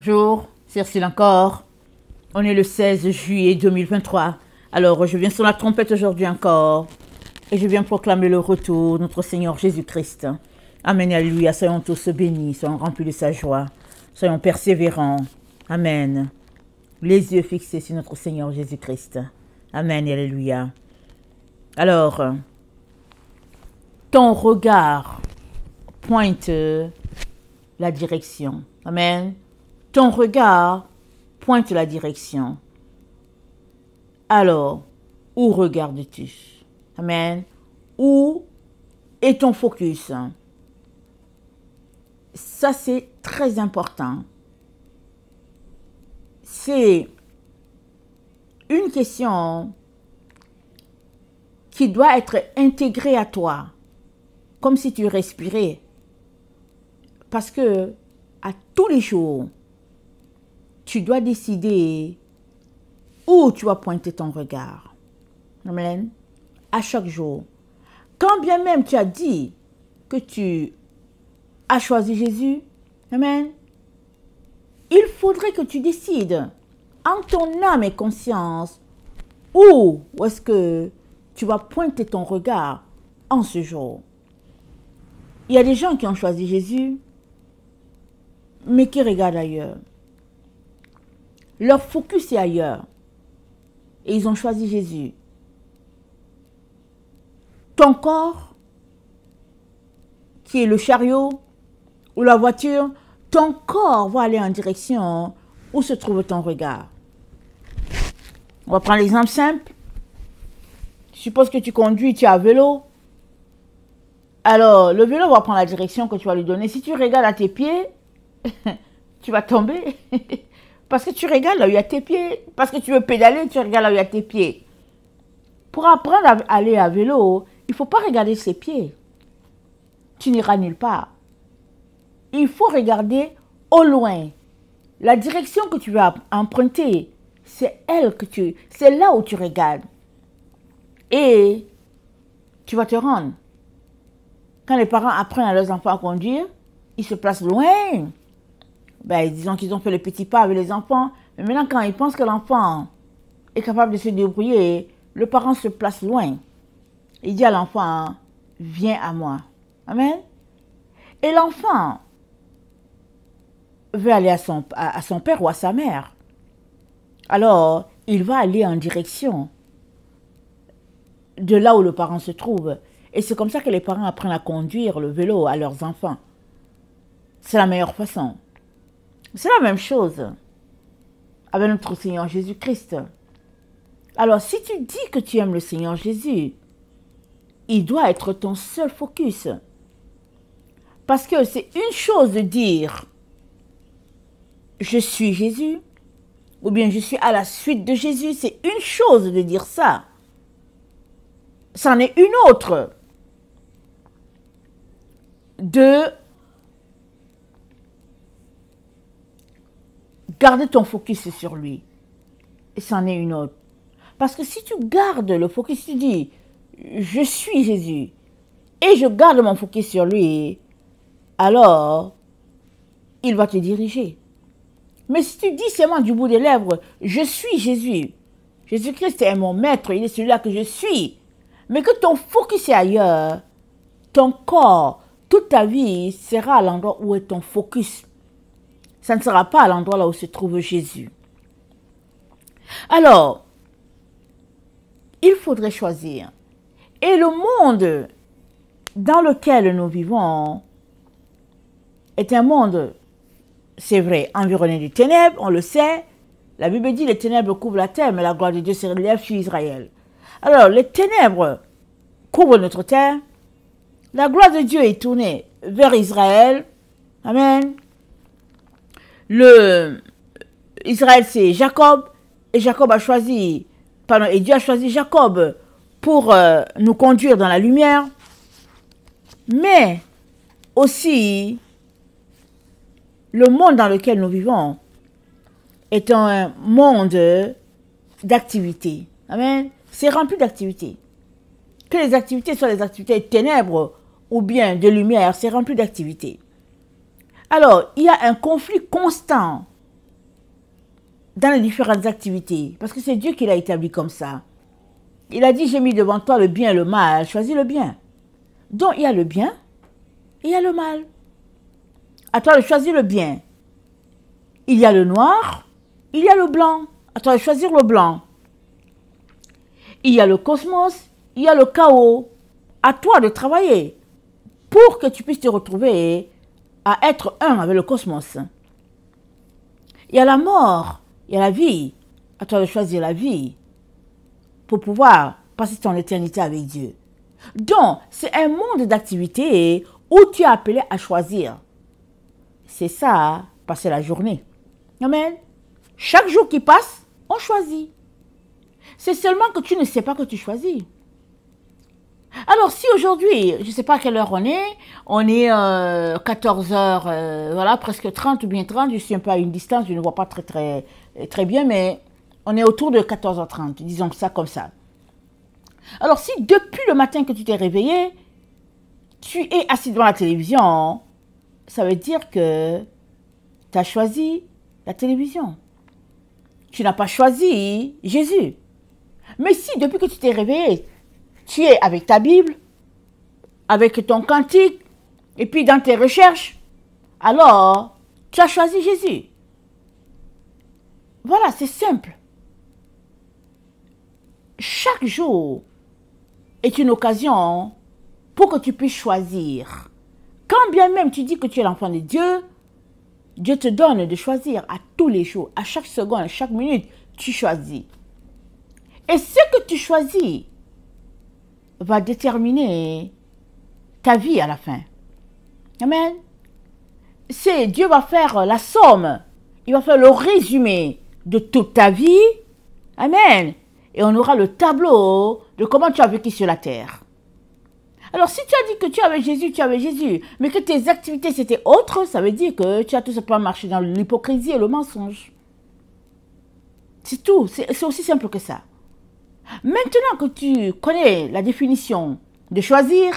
Bonjour, c'est Cyril encore. On est le 16 juillet 2023. Alors, je viens sur la trompette aujourd'hui encore. Et je viens proclamer le retour de notre Seigneur Jésus-Christ. Amen, alléluia. Soyons tous bénis, soyons remplis de sa joie. Soyons persévérants. Amen. Les yeux fixés sur notre Seigneur Jésus-Christ. Amen, alléluia. Alors, ton regard pointe la direction. Amen. Ton regard pointe la direction. Alors, où regardes-tu? Amen. Où est ton focus? Ça, c'est très important. C'est une question qui doit être intégrée à toi, comme si tu respirais. Parce que, à tous les jours, tu dois décider où tu vas pointer ton regard. Amen. À chaque jour. Quand bien même tu as dit que tu as choisi Jésus, amen, il faudrait que tu décides en ton âme et conscience où est-ce que tu vas pointer ton regard en ce jour. Il y a des gens qui ont choisi Jésus, mais qui regardent ailleurs. Leur focus est ailleurs. Et ils ont choisi Jésus. Ton corps, qui est le chariot ou la voiture, ton corps va aller en direction où se trouve ton regard. On va prendre l'exemple simple. Suppose que tu conduis, tu es à vélo. Alors, le vélo va prendre la direction que tu vas lui donner. Si tu regardes à tes pieds, tu vas tomber. Parce que tu regardes là où il y a tes pieds. Parce que tu veux pédaler, tu regardes là où il y a tes pieds. Pour apprendre à aller à vélo, il ne faut pas regarder ses pieds. Tu n'iras nulle part. Il faut regarder au loin. La direction que tu vas emprunter, c'est c'est là où tu regardes. Et tu vas te rendre. Quand les parents apprennent à leurs enfants à conduire, ils se placent loin. Ben, disons qu'ils ont fait le petit pas avec les enfants. Mais maintenant, quand ils pensent que l'enfant est capable de se débrouiller, le parent se place loin. Il dit à l'enfant, viens à moi. Amen. Et l'enfant veut aller à son père ou à sa mère. Alors, il va aller en direction de là où le parent se trouve. Et c'est comme ça que les parents apprennent à conduire le vélo à leurs enfants. C'est la meilleure façon. C'est la même chose avec notre Seigneur Jésus-Christ. Alors, si tu dis que tu aimes le Seigneur Jésus, il doit être ton seul focus. Parce que c'est une chose de dire « Je suis Jésus » ou bien « Je suis à la suite de Jésus ». C'est une chose de dire ça. C'en est une autre de garder ton focus sur lui. Et c'en est une autre. Parce que si tu gardes le focus, tu dis « Je suis Jésus » et je garde mon focus sur lui, alors il va te diriger. Mais si tu dis seulement du bout des lèvres « Je suis Jésus », Jésus-Christ est mon maître, il est celui-là que je suis, mais que ton focus est ailleurs, ton corps, toute ta vie sera à l'endroit où est ton focus. Ça ne sera pas à l'endroit là où se trouve Jésus. Alors, il faudrait choisir. Et le monde dans lequel nous vivons est un monde, c'est vrai, environné de ténèbres, on le sait. La Bible dit les ténèbres couvrent la terre, mais la gloire de Dieu se relève sur Israël. Alors, les ténèbres couvrent notre terre. La gloire de Dieu est tournée vers Israël. Amen. Israël, c'est Jacob. Et Jacob a choisi, et Dieu a choisi Jacob pour nous conduire dans la lumière. Mais aussi, le monde dans lequel nous vivons est un monde d'activités. Amen. C'est rempli d'activités. Que les activités soient des activités de ténèbres ou bien de lumière, c'est rempli d'activités. Alors, il y a un conflit constant dans les différentes activités. Parce que c'est Dieu qui l'a établi comme ça. Il a dit, j'ai mis devant toi le bien et le mal. Choisis le bien. Donc, il y a le bien et il y a le mal. À toi de choisir le bien. Il y a le noir, il y a le blanc. À toi de choisir le blanc. Il y a le cosmos, il y a le chaos. À toi de travailler pour que tu puisses te retrouver à être un avec le cosmos. Il y a la mort, il y a la vie. À toi de choisir la vie pour pouvoir passer ton éternité avec Dieu. Donc, c'est un monde d'activités où tu es appelé à choisir. C'est ça, passer la journée. Amen. Chaque jour qui passe, on choisit. C'est seulement que tu ne sais pas que tu choisis. Alors, si aujourd'hui, je ne sais pas à quelle heure on est 14 heures, voilà, presque 30 ou bien 30, je ne suis un peu à une distance, je ne vois pas très bien, mais on est autour de 14h30, disons ça comme ça. Alors, si depuis le matin que tu t'es réveillé, tu es assis devant la télévision, ça veut dire que tu as choisi la télévision. Tu n'as pas choisi Jésus. Mais si depuis que tu t'es réveillé, tu es avec ta Bible, avec ton cantique, et puis dans tes recherches, alors tu as choisi Jésus. Voilà, c'est simple. Chaque jour est une occasion pour que tu puisses choisir. Quand bien même tu dis que tu es l'enfant de Dieu, Dieu te donne de choisir à tous les jours, à chaque seconde, à chaque minute, tu choisis. Et ce que tu choisis va déterminer ta vie à la fin. Amen. Dieu va faire la somme, il va faire le résumé de toute ta vie. Amen. Et on aura le tableau de comment tu as vécu sur la terre. Alors, si tu as dit que tu avais Jésus, mais que tes activités c'était autre, ça veut dire que tu as tout simplement marché dans l'hypocrisie et le mensonge. C'est tout, c'est aussi simple que ça. Maintenant que tu connais la définition de choisir,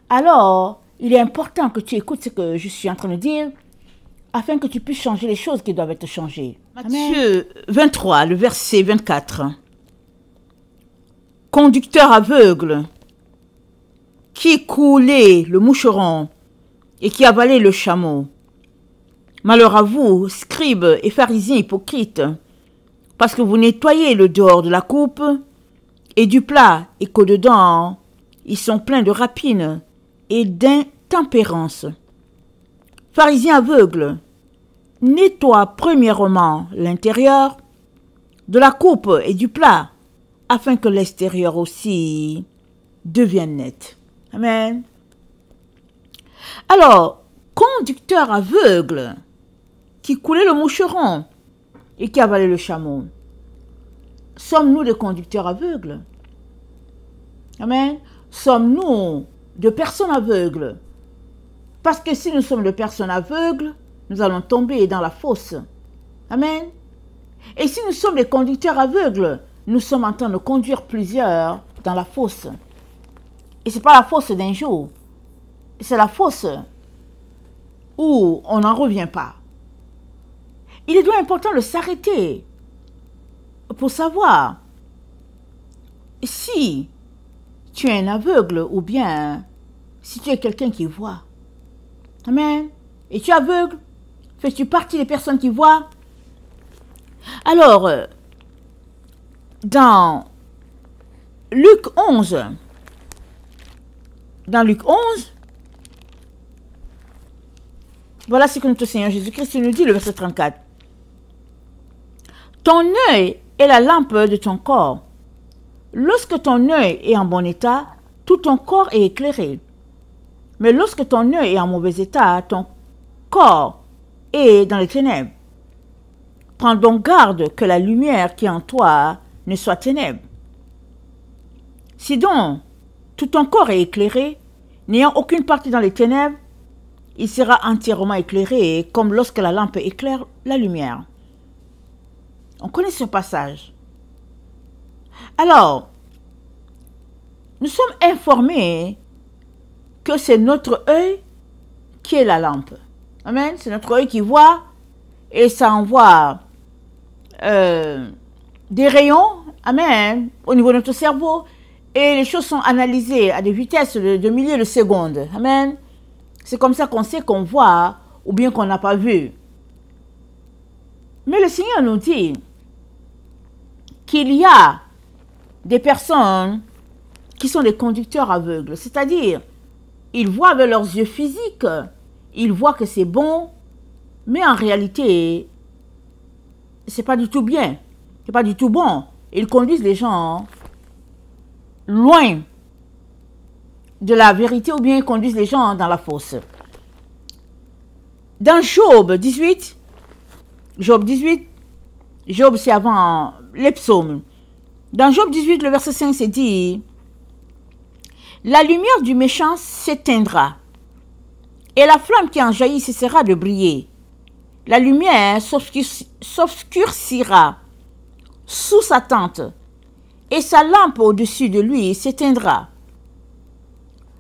alors il est important que tu écoutes ce que je suis en train de dire, afin que tu puisses changer les choses qui doivent être changées. Matthieu 23, le verset 24. Conducteur aveugle, qui coulait le moucheron et qui avalait le chameau. Malheur à vous, scribes et pharisiens hypocrites, parce que vous nettoyez le dehors de la coupe et du plat, et qu'au-dedans, ils sont pleins de rapines et d'intempérance. Pharisiens aveugles, nettoie premièrement l'intérieur de la coupe et du plat, afin que l'extérieur aussi devienne net. Amen. Alors, conducteur aveugle, qui coulait le moucheron et qui avalait le chameau, sommes-nous des conducteurs aveugles? Amen. Sommes-nous de personnes aveugles? Parce que si nous sommes de personnes aveugles, nous allons tomber dans la fosse. Amen. Et si nous sommes des conducteurs aveugles, nous sommes en train de conduire plusieurs dans la fosse. Et ce n'est pas la fosse d'un jour. C'est la fosse où on n'en revient pas. Il est donc important de s'arrêter pour savoir si tu es un aveugle ou bien si tu es quelqu'un qui voit. Amen. Et tu es aveugle? Fais-tu partie des personnes qui voient? Alors, dans Luc 11, voilà ce que notre Seigneur Jésus-Christ nous dit, le verset 34. Ton œil est la lampe de ton corps. Lorsque ton œil est en bon état, tout ton corps est éclairé. Mais lorsque ton œil est en mauvais état, ton corps est dans les ténèbres. Prends donc garde que la lumière qui est en toi ne soit ténèbres. Si donc tout ton corps est éclairé, n'ayant aucune partie dans les ténèbres, il sera entièrement éclairé comme lorsque la lampe éclaire la lumière. On connaît ce passage. Alors, nous sommes informés que c'est notre œil qui est la lampe. Amen. C'est notre œil qui voit et ça envoie des rayons, amen, au niveau de notre cerveau, et les choses sont analysées à des vitesses de milliers de secondes, amen. C'est comme ça qu'on sait qu'on voit ou bien qu'on n'a pas vu. Mais le Seigneur nous dit qu'il y a des personnes qui sont des conducteurs aveugles, c'est-à-dire, ils voient avec leurs yeux physiques, ils voient que c'est bon, mais en réalité, c'est pas du tout bien, c'est pas du tout bon. Ils conduisent les gens loin de la vérité ou bien ils conduisent les gens dans la fosse. Dans Job 18, Job c'est avant les psaumes. Dans Job 18, le verset 5, c'est dit: la lumière du méchant s'éteindra, et la flamme qui en jaillit cessera de briller. La lumière s'obscurcira sous sa tente, et sa lampe au-dessus de lui s'éteindra.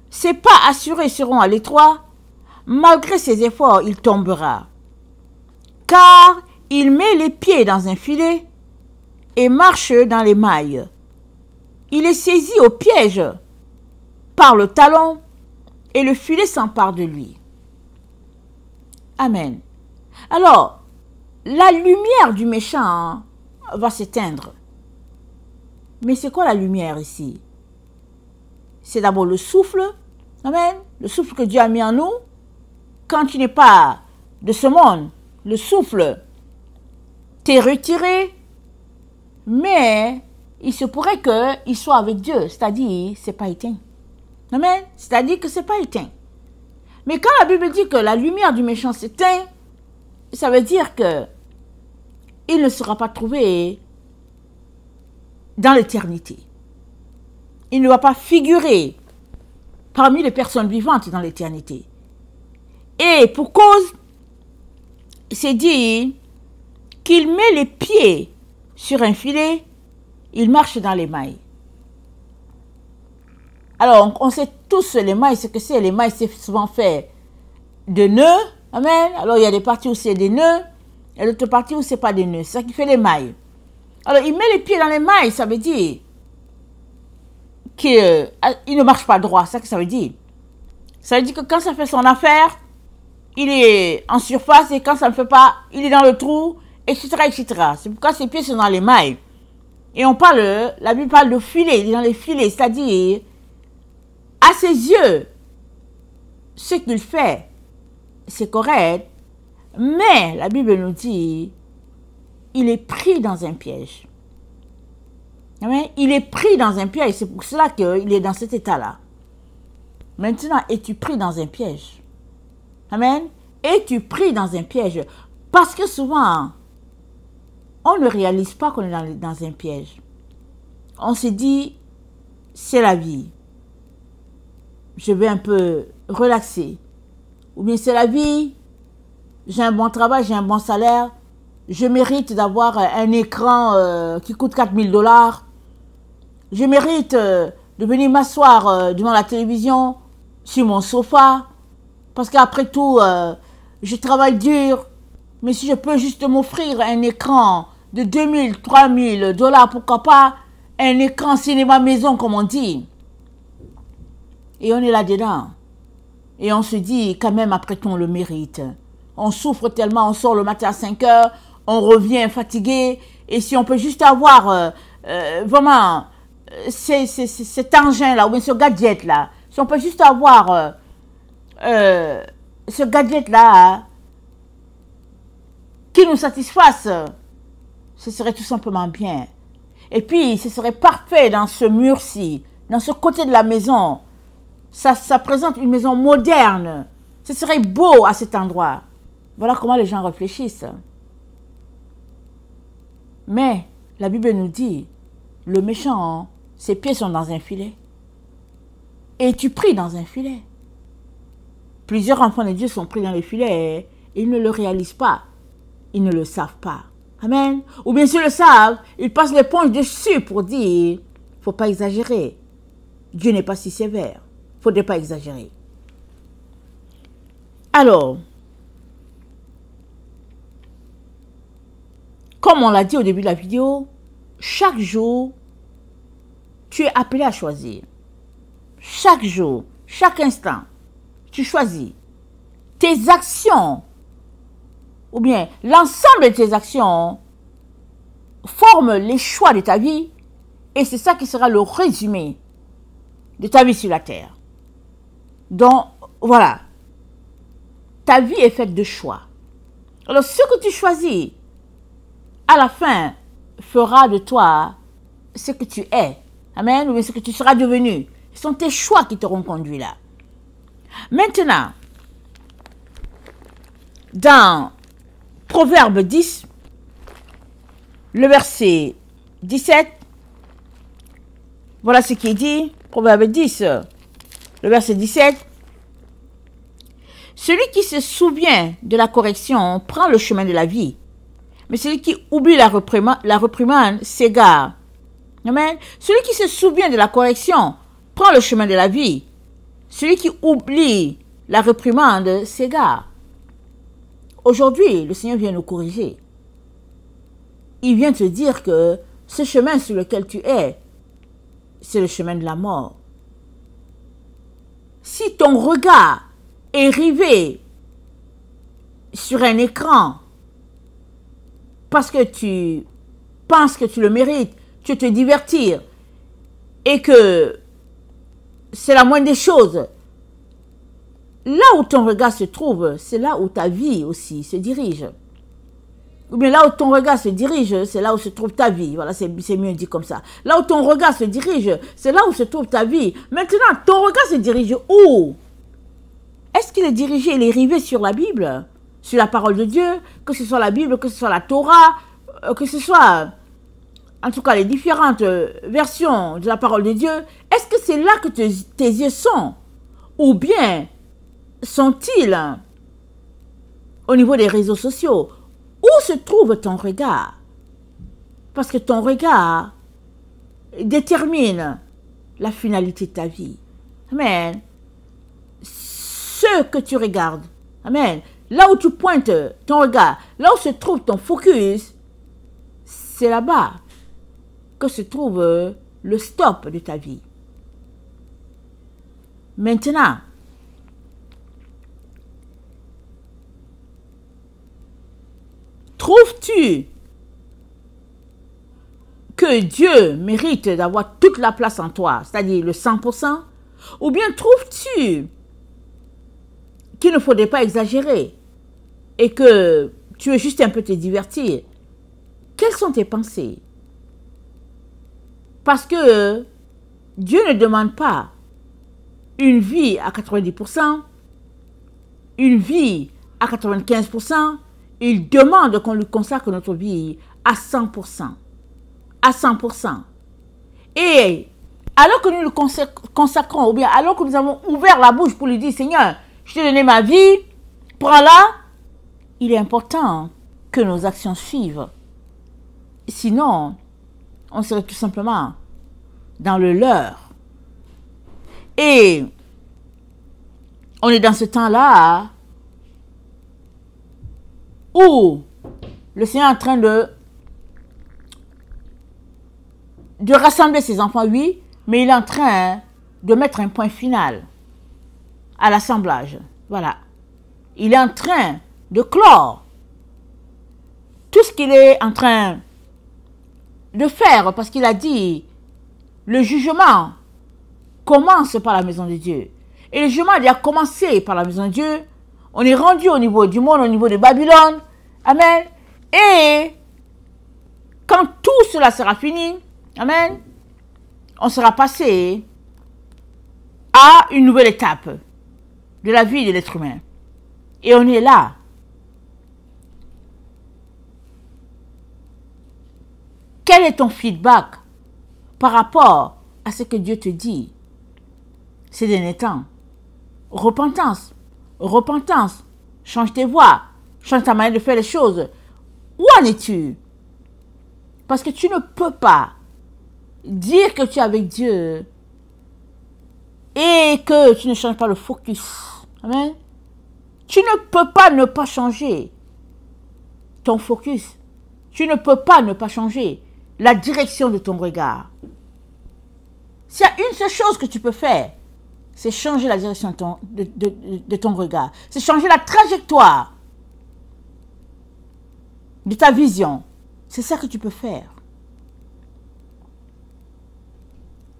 Ses pas assurés seront à l'étroit, malgré ses efforts, il tombera. Car il met les pieds dans un filet et marche dans les mailles. Il est saisi au piège par le talon, et le filet s'empare de lui. Amen. Alors, la lumière du méchant va s'éteindre. Mais c'est quoi la lumière ici? C'est d'abord le souffle. Amen. Le souffle que Dieu a mis en nous. Quand tu n'es pas de ce monde, le souffle t'est retiré. Mais il se pourrait qu'il soit avec Dieu. C'est-à-dire, c'est pas éteint. Amen. C'est-à-dire que c'est pas éteint. Mais quand la Bible dit que la lumière du méchant s'éteint, ça veut dire que il ne sera pas trouvé dans l'éternité. Il ne va pas figurer parmi les personnes vivantes dans l'éternité. Et pour cause, c'est dit qu'il met les pieds sur un filet, il marche dans les mailles. Alors, on sait tous les mailles, ce que c'est. Les mailles, c'est souvent fait de nœuds. Amen. Alors, il y a des parties où c'est des nœuds, et d'autres parties où c'est pas des nœuds. C'est ça qui fait les mailles. Alors, il met les pieds dans les mailles, ça veut dire qu'il ne marche pas droit. C'est ça que ça veut dire. Ça veut dire que quand ça fait son affaire, il est en surface, et quand ça ne fait pas, il est dans le trou, etc., etc. C'est pourquoi ses pieds sont dans les mailles. Et on parle, la Bible parle de filet, il est dans les filets, c'est-à-dire, à ses yeux, ce qu'il fait, c'est correct, mais la Bible nous dit, il est pris dans un piège. Amen. Il est pris dans un piège, c'est pour cela qu'il est dans cet état-là. Maintenant, es-tu pris dans un piège? Amen. Es-tu pris dans un piège? Parce que souvent, on ne réalise pas qu'on est dans un piège. On se dit, c'est la vie. Je vais un peu relaxer. Ou bien c'est la vie, j'ai un bon travail, j'ai un bon salaire, je mérite d'avoir un écran qui coûte 4000 $. Je mérite de venir m'asseoir devant la télévision, sur mon sofa, parce qu'après tout, je travaille dur, mais si je peux juste m'offrir un écran de 2000, 3000 $, pourquoi pas un écran cinéma maison, comme on dit. Et on est là-dedans. Et on se dit, quand même, après tout, on le mérite. On souffre tellement, on sort le matin à 5 heures, on revient fatigué. Et si on peut juste avoir vraiment cet engin-là, ou bien ce gadget-là, si on peut juste avoir ce gadget-là qui nous satisfasse, ce serait tout simplement bien. Et puis, ce serait parfait dans ce mur-ci, dans ce côté de la maison. Ça présente une maison moderne. Ce serait beau à cet endroit. Voilà comment les gens réfléchissent. Mais la Bible nous dit, le méchant, ses pieds sont dans un filet. Et tu pries dans un filet. Plusieurs enfants de Dieu sont pris dans les filets et ils ne le réalisent pas. Ils ne le savent pas. Amen. Ou bien s'ils le savent, ils passent l'éponge dessus pour dire, il ne faut pas exagérer. Dieu n'est pas si sévère. Il ne faudrait pas exagérer. Alors, comme on l'a dit au début de la vidéo, chaque jour, tu es appelé à choisir. Chaque jour, chaque instant, tu choisis. Tes actions, ou bien l'ensemble de tes actions, forment les choix de ta vie, et c'est ça qui sera le résumé de ta vie sur la terre. Donc, voilà. Ta vie est faite de choix. Alors, ce que tu choisis, à la fin, fera de toi ce que tu es. Amen. Ou ce que tu seras devenu. Ce sont tes choix qui t'auront conduit là. Maintenant, dans Proverbe 10, le verset 17, voilà ce qui est dit. Proverbe 10, le verset 17. Celui qui se souvient de la correction prend le chemin de la vie. Mais celui qui oublie la réprimande s'égare. Amen. Celui qui se souvient de la correction prend le chemin de la vie. Celui qui oublie la réprimande s'égare. Aujourd'hui, le Seigneur vient nous corriger. Il vient te dire que ce chemin sur lequel tu es, c'est le chemin de la mort. Si ton regard est rivé sur un écran parce que tu penses que tu le mérites, tu veux te divertir et que c'est la moindre des choses, là où ton regard se trouve, c'est là où ta vie aussi se dirige. Ou bien là où ton regard se dirige, c'est là où se trouve ta vie. Voilà, c'est mieux dit comme ça. Là où ton regard se dirige, c'est là où se trouve ta vie. Maintenant, ton regard se dirige où? Est-ce qu'il est dirigé, il est rivé sur la Bible, sur la parole de Dieu, que ce soit la Bible, que ce soit la Torah, que ce soit, en tout cas, les différentes versions de la parole de Dieu? Est-ce que c'est là que tes yeux sont? Ou bien sont-ils au niveau des réseaux sociaux? Où se trouve ton regard? Parce que ton regard détermine la finalité de ta vie. Amen. Ce que tu regardes, amen, là où tu pointes ton regard, là où se trouve ton focus, c'est là-bas que se trouve le stop de ta vie. Maintenant, trouves-tu que Dieu mérite d'avoir toute la place en toi, c'est-à-dire le 100%, ou bien trouves-tu qu'il ne faudrait pas exagérer et que tu veux juste un peu te divertir? Quelles sont tes pensées? Parce que Dieu ne demande pas une vie à 90%, une vie à 95%, il demande qu'on lui consacre notre vie à 100%. À 100%. Et alors que nous le consacrons, ou bien alors que nous avons ouvert la bouche pour lui dire, Seigneur, je t'ai donné ma vie, prends-la, il est important que nos actions suivent. Sinon, on serait tout simplement dans le leurre. Et on est dans ce temps-là où le Seigneur est en train de rassembler ses enfants, oui, mais il est en train de mettre un point final à l'assemblage. Voilà. Il est en train de clore tout ce qu'il est en train de faire, parce qu'il a dit, le jugement commence par la maison de Dieu. Et le jugement a commencé par la maison de Dieu. On est rendu au niveau du monde, au niveau de Babylone. Amen. Et quand tout cela sera fini, amen, on sera passé à une nouvelle étape de la vie de l'être humain. Et on est là. Quel est ton feedback par rapport à ce que Dieu te dit ces derniers temps? Repentance. Repentance. Change tes voies. Change ta manière de faire les choses. Où en es-tu? Parce que tu ne peux pas dire que tu es avec Dieu et que tu ne changes pas le focus. Amen. Tu ne peux pas ne pas changer ton focus. Tu ne peux pas ne pas changer la direction de ton regard. S'il y a une seule chose que tu peux faire, c'est changer la direction de ton regard. C'est changer la trajectoire de ta vision. C'est ça que tu peux faire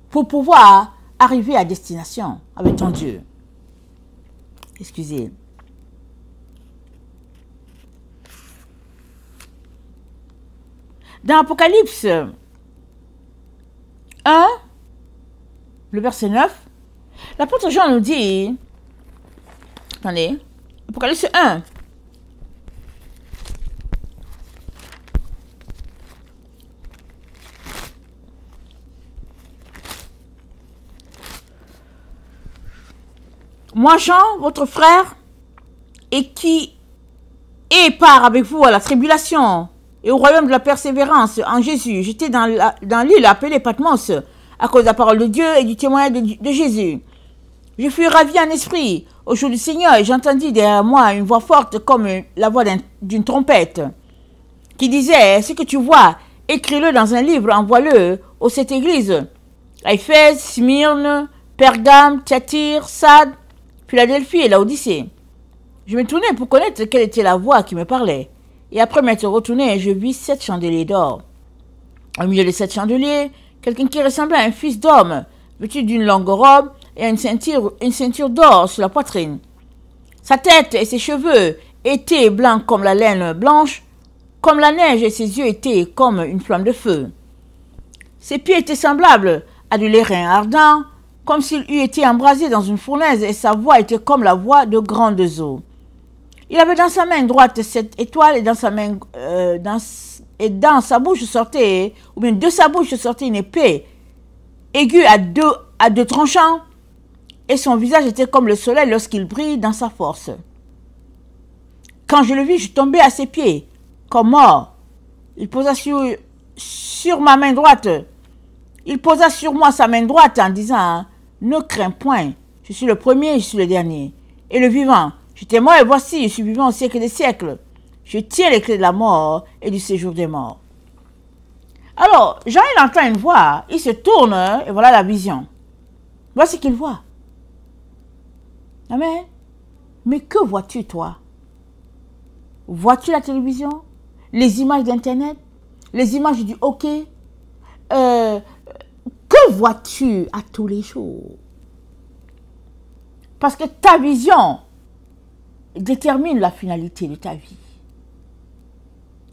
pour pouvoir arriver à destination avec ton Dieu. Excusez. Dans Apocalypse 1, le verset 9, l'apôtre Jean nous dit, attendez, Apocalypse 1, moi Jean, votre frère, et qui est part avec vous à la tribulation et au royaume de la persévérance en Jésus, j'étais dans l'île appelée Patmos, à cause de la parole de Dieu et du témoignage de Jésus. Je fus ravi en esprit au jour du Seigneur et j'entendis derrière moi une voix forte comme la voix d'une trompette qui disait, ce que tu vois, écris-le dans un livre, envoie-le aux sept églises, à Éphèse, Smyrne, Pergame, Thyatire, Sade, Philadelphie et Laodicée. Je me tournai pour connaître quelle était la voix qui me parlait. Et après m'être retourné, je vis 7 chandeliers d'or. Au milieu de 7 chandeliers, quelqu'un qui ressemblait à un fils d'homme, vêtu d'une longue robe et une ceinture d'or sur la poitrine. Sa tête et ses cheveux étaient blancs comme la laine blanche, comme la neige, et ses yeux étaient comme une flamme de feu. Ses pieds étaient semblables à de l'airain ardent, comme s'il eût été embrasé dans une fournaise, et sa voix était comme la voix de grandes eaux. Il avait dans sa main droite 7 étoiles, et dans sa bouche sortait, ou bien de sa bouche sortait une épée aiguë à deux tranchants, et son visage était comme le soleil lorsqu'il brille dans sa force. Quand je le vis, je tombai à ses pieds, comme mort. Il posa sur ma main droite. Il posa sur moi sa main droite en disant, ne crains point, je suis le premier, je suis le dernier, et le vivant. J'étais mort et voici, je suis vivant au siècle des siècles. Je tiens les clés de la mort et du séjour des morts. Alors, Jean, il entend une voix, il se tourne et voilà la vision. Voici qu'il voit. Amen. Mais que vois-tu, toi? Vois-tu la télévision? Les images d'Internet? Les images du hockey? Que vois-tu à tous les jours? Parce que ta vision détermine la finalité de ta vie.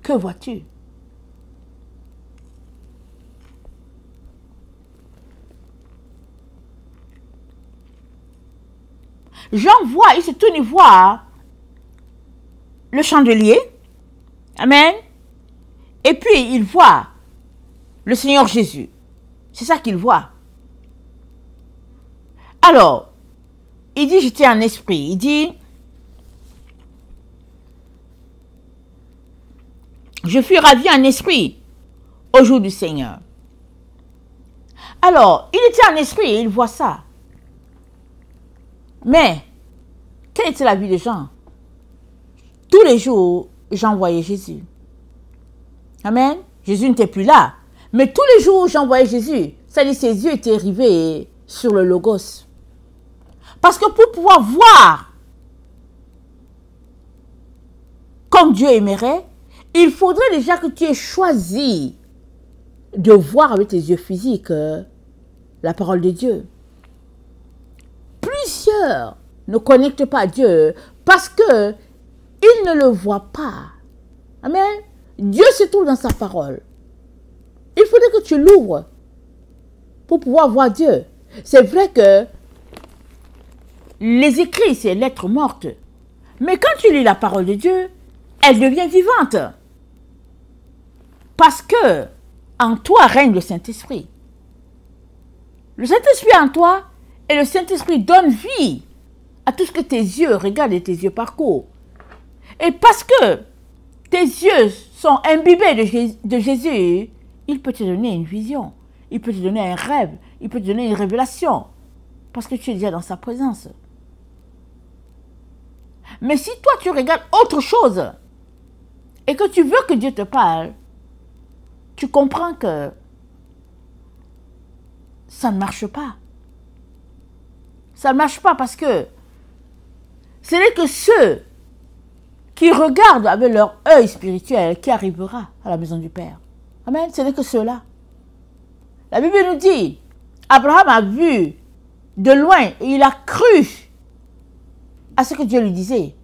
Que vois-tu? Jean voit, il se tourne, il voit le chandelier. Amen. Et puis il voit le Seigneur Jésus. C'est ça qu'il voit. Alors, il dit, j'étais en esprit. Il dit, je fus ravi en esprit au jour du Seigneur. Alors, il était en esprit et il voit ça. Mais, quelle était la vie de Jean? Tous les jours, Jean voyait Jésus. Amen. Jésus n'était plus là. Mais tous les jours, Jean voyait Jésus. C'est-à-dire, ses yeux étaient rivés sur le Logos. Parce que pour pouvoir voir comme Dieu aimerait, il faudrait déjà que tu aies choisi de voir avec tes yeux physiques la parole de Dieu. Plusieurs ne connectent pas à Dieu parce que ils ne le voient pas. Amen. Dieu se trouve dans sa parole. Il faudrait que tu l'ouvres pour pouvoir voir Dieu. C'est vrai que les écrits, c'est lettres mortes. Mais quand tu lis la parole de Dieu, elle devient vivante. Parce que en toi règne le Saint-Esprit. Le Saint-Esprit en toi, et le Saint-Esprit donne vie à tout ce que tes yeux regardent et tes yeux parcourent. Et parce que tes yeux sont imbibés de Jésus, il peut te donner une vision, il peut te donner un rêve, il peut te donner une révélation. Parce que tu es déjà dans sa présence. Mais si toi tu regardes autre chose, et que tu veux que Dieu te parle, tu comprends que ça ne marche pas. Ça ne marche pas parce que ce n'est que ceux qui regardent avec leur œil spirituel qui arrivera à la maison du Père. Amen. Ce n'est que ceux-là. La Bible nous dit, Abraham a vu de loin et il a cru à ce que Dieu lui disait.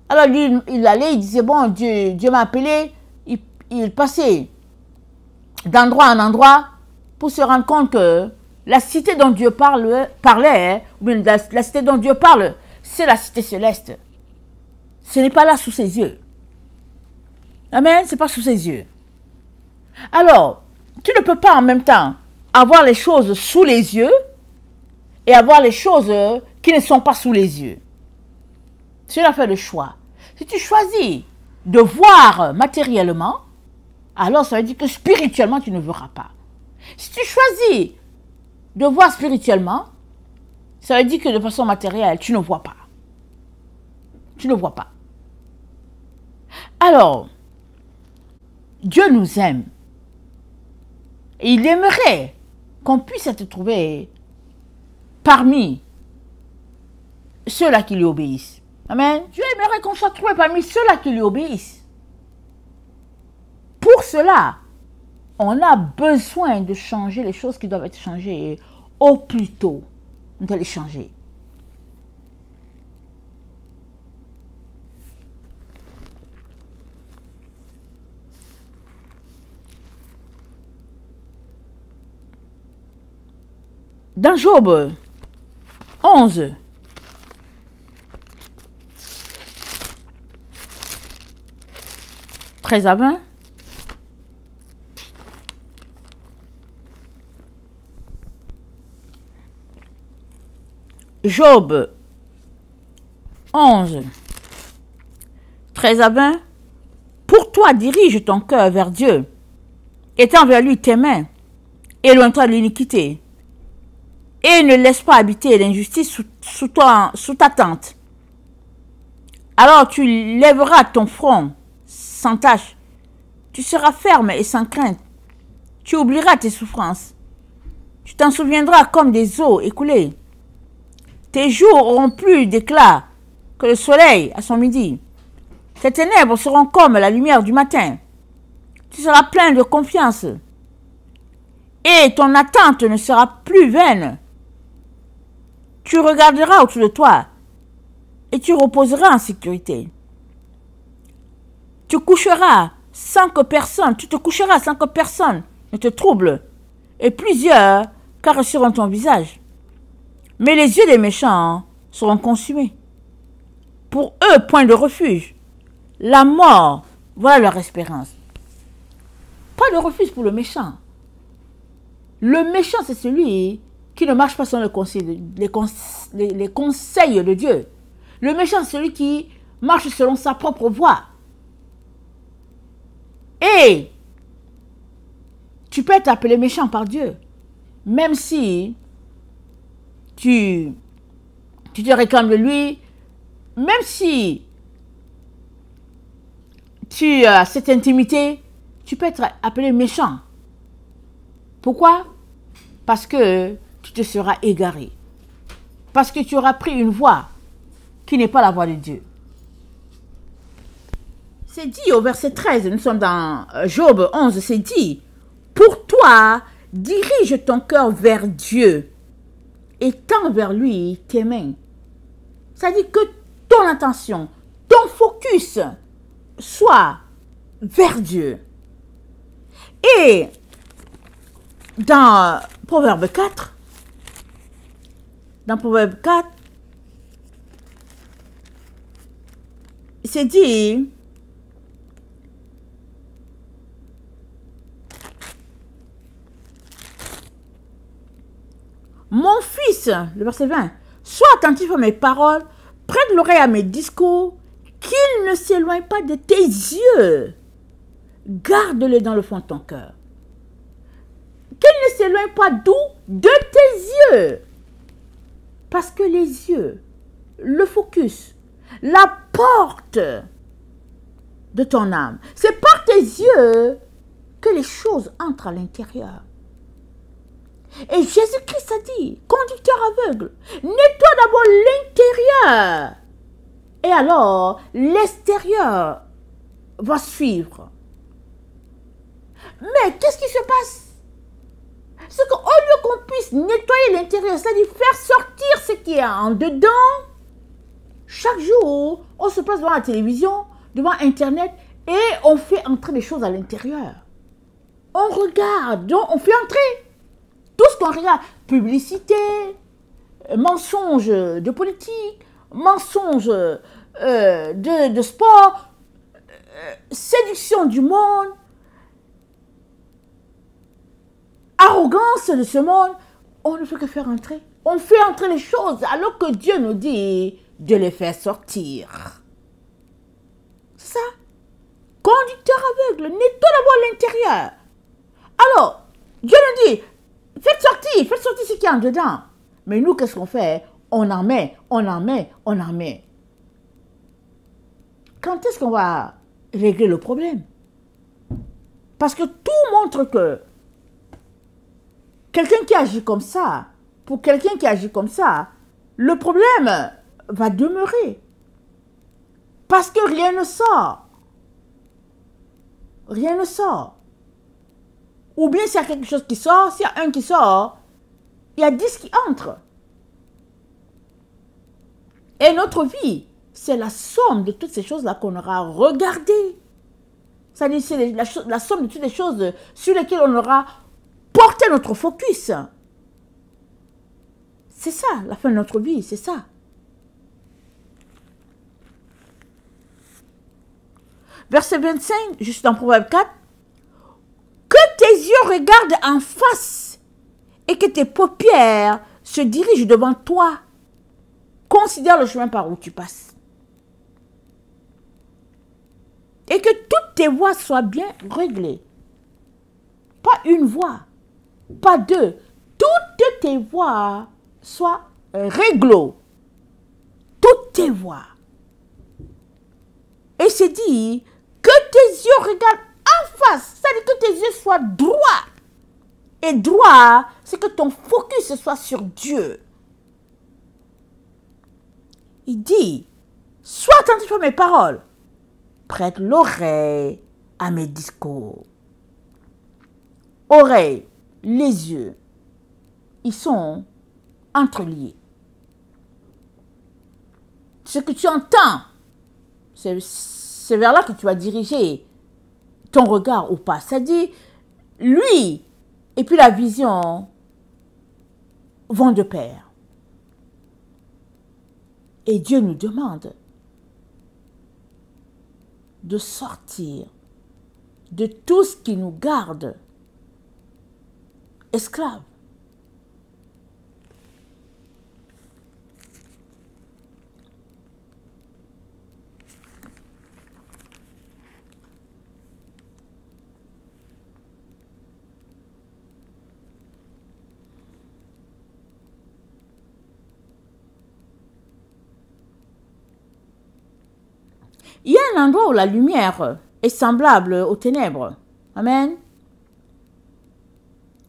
Alors lui, il allait, il disait, bon, Dieu m'a appelé, il passait d'endroit en endroit pour se rendre compte que la cité dont Dieu parlait, ou bien la cité dont Dieu parle, c'est la cité céleste. Ce n'est pas là sous ses yeux. Amen, ce n'est pas sous ses yeux. Alors, tu ne peux pas en même temps avoir les choses sous les yeux et avoir les choses qui ne sont pas sous les yeux. Tu as fait le choix. Si tu choisis de voir matériellement, alors ça veut dire que spirituellement, tu ne verras pas. Si tu choisis de voir spirituellement, ça veut dire que de façon matérielle, tu ne vois pas. Tu ne vois pas. Alors, Dieu nous aime. Et il aimerait qu'on puisse être trouvé parmi ceux-là qui lui obéissent. Amen. Dieu aimerait qu'on soit trouvé parmi ceux-là qui lui obéissent. Pour cela, on a besoin de changer les choses qui doivent être changées au plus tôt. On doit les changer. Dans Job 11, « 13 à 20 » Job 11, 13 à 20. Pour toi, dirige ton cœur vers Dieu, étends vers lui tes mains, éloigne-toi de l'iniquité, et ne laisse pas habiter l'injustice sous ta tente. Alors tu lèveras ton front sans tache, tu seras ferme et sans crainte, tu oublieras tes souffrances, tu t'en souviendras comme des eaux écoulées. Tes jours auront plus d'éclat que le soleil à son midi. Tes ténèbres seront comme la lumière du matin. Tu seras plein de confiance. Et ton attente ne sera plus vaine. Tu regarderas autour de toi et tu reposeras en sécurité. Tu te coucheras sans que personne ne te trouble et plusieurs caresseront ton visage. Mais les yeux des méchants seront consumés. Pour eux, point de refuge. La mort, voilà leur espérance. Pas de refuge pour le méchant. Le méchant, c'est celui qui ne marche pas selon les conseils de Dieu. Le méchant, c'est celui qui marche selon sa propre voie. Et tu peux être appelé méchant par Dieu, même si tu te réclames de lui, même si tu as cette intimité, tu peux être appelé méchant. Pourquoi? Parce que tu te seras égaré. Parce que tu auras pris une voie qui n'est pas la voie de Dieu. C'est dit au verset 13, nous sommes dans Job 11, c'est dit, « Pour toi, dirige ton cœur vers Dieu et tends vers lui tes mains. » C'est-à-dire que ton attention, ton focus soit vers Dieu. Et dans Proverbe 4, c'est dit, mon fils, le verset 20, sois attentif à mes paroles, prête l'oreille à mes discours, qu'ils ne s'éloignent pas de tes yeux. Garde-les dans le fond de ton cœur. Qu'ils ne s'éloignent pas d'où? De tes yeux. Parce que les yeux, le focus, la porte de ton âme, c'est par tes yeux que les choses entrent à l'intérieur. Et Jésus-Christ a dit, conducteur aveugle, nettoie d'abord l'intérieur. Et alors, l'extérieur va suivre. Mais qu'est-ce qui se passe? C'est qu'au lieu qu'on puisse nettoyer l'intérieur, c'est-à-dire faire sortir ce qui est en dedans, chaque jour, on se place devant la télévision, devant Internet, et on fait entrer des choses à l'intérieur. On regarde, donc on fait entrer tout ce qu'on regarde. Publicité, mensonges de politique, mensonges de sport, séduction du monde, arrogance de ce monde. On ne fait que faire entrer. On fait entrer les choses alors que Dieu nous dit de les faire sortir. C'est ça. Conducteur aveugle, nettoie d'abord l'intérieur. Alors, Dieu nous dit, faites sortir ce qui est en dedans. Mais nous, qu'est-ce qu'on fait? On en met. Quand est-ce qu'on va régler le problème? Parce que tout montre que quelqu'un qui agit comme ça, pour quelqu'un qui agit comme ça, le problème va demeurer. Parce que rien ne sort. Rien ne sort. Ou bien s'il y a quelque chose qui sort, s'il y a un qui sort, il y a 10 qui entrent. Et notre vie, c'est la somme de toutes ces choses-là qu'on aura regardées. C'est-à-dire c'est la somme de toutes les choses sur lesquelles on aura porté notre focus. C'est ça, la fin de notre vie, c'est ça. Verset 25, je suis dans Proverbe 4. Que tes yeux regardent en face et que tes paupières se dirigent devant toi. Considère le chemin par où tu passes. Et que toutes tes voies soient bien réglées. Pas une voie, pas deux. Toutes tes voies soient réglo. Toutes tes voies. Et c'est dit que tes yeux regardent en face. C'est-à-dire que tes yeux soient droits. Et droit, c'est que ton focus soit sur Dieu. Il dit, sois attentif à mes paroles. Prête l'oreille à mes discours. Oreille, les yeux, ils sont entreliés. Ce que tu entends, c'est vers là que tu vas diriger ton regard ou pas. C'est-à-dire, lui et puis la vision vont de pair. Et Dieu nous demande de sortir de tout ce qui nous garde esclaves. Il y a un endroit où la lumière est semblable aux ténèbres. Amen.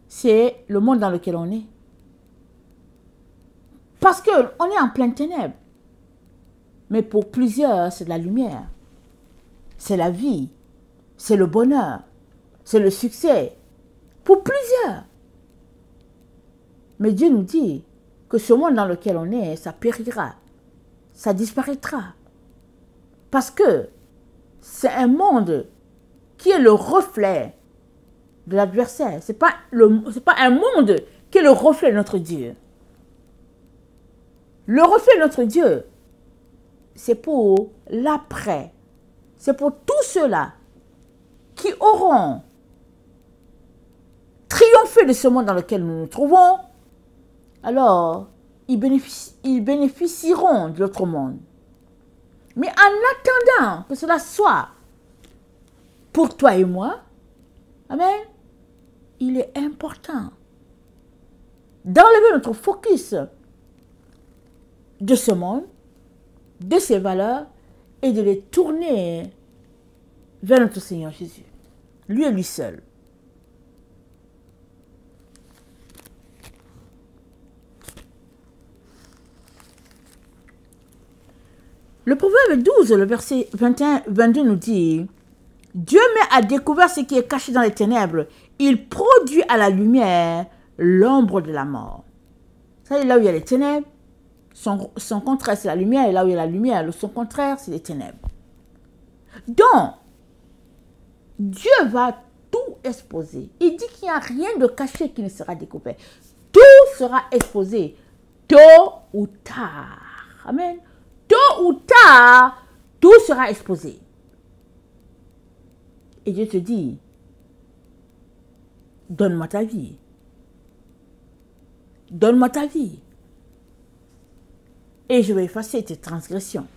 C'est le monde dans lequel on est. Parce qu'on est en pleine ténèbres. Mais pour plusieurs, c'est de la lumière. C'est la vie. C'est le bonheur. C'est le succès. Pour plusieurs. Mais Dieu nous dit que ce monde dans lequel on est, ça périra. Ça disparaîtra. Parce que c'est un monde qui est le reflet de l'adversaire. Ce n'est pas un monde qui est le reflet de notre Dieu. Le reflet de notre Dieu, c'est pour l'après. C'est pour tous ceux-là qui auront triomphé de ce monde dans lequel nous nous trouvons. Alors, ils bénéficieront de l'autre monde. Mais en attendant que cela soit pour toi et moi, amen, il est important d'enlever notre focus de ce monde, de ses valeurs, et de les tourner vers notre Seigneur Jésus. Lui et lui seul. Le proverbe 12, le verset 21-22 nous dit, Dieu met à découvert ce qui est caché dans les ténèbres. Il produit à la lumière l'ombre de la mort. Ça, là où il y a les ténèbres, son contraire, c'est la lumière. Et là où il y a la lumière, son contraire, c'est les ténèbres. Donc, Dieu va tout exposer. Il dit qu'il n'y a rien de caché qui ne sera découvert. Tout sera exposé, tôt ou tard. Amen. Tôt ou tard, tout sera exposé. Et Dieu te dit, donne-moi ta vie. Donne-moi ta vie. Et je vais effacer tes transgressions.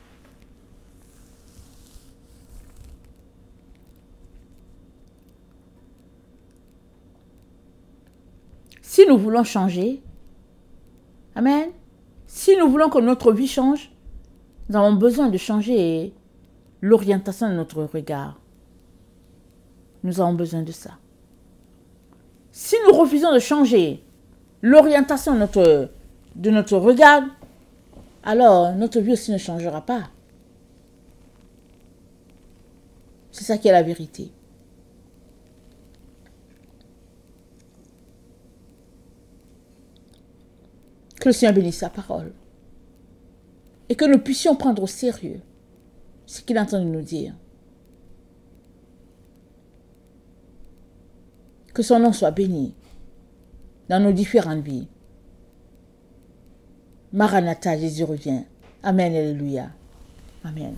Si nous voulons changer, amen, si nous voulons que notre vie change, nous avons besoin de changer l'orientation de notre regard. Nous avons besoin de ça. Si nous refusons de changer l'orientation de notre regard, alors notre vie aussi ne changera pas. C'est ça qui est la vérité. Que le Seigneur bénisse sa parole. Et que nous puissions prendre au sérieux ce qu'il est en train de nous dire. Que son nom soit béni dans nos différentes vies. Maranatha, Jésus revient. Amen, alléluia. Amen.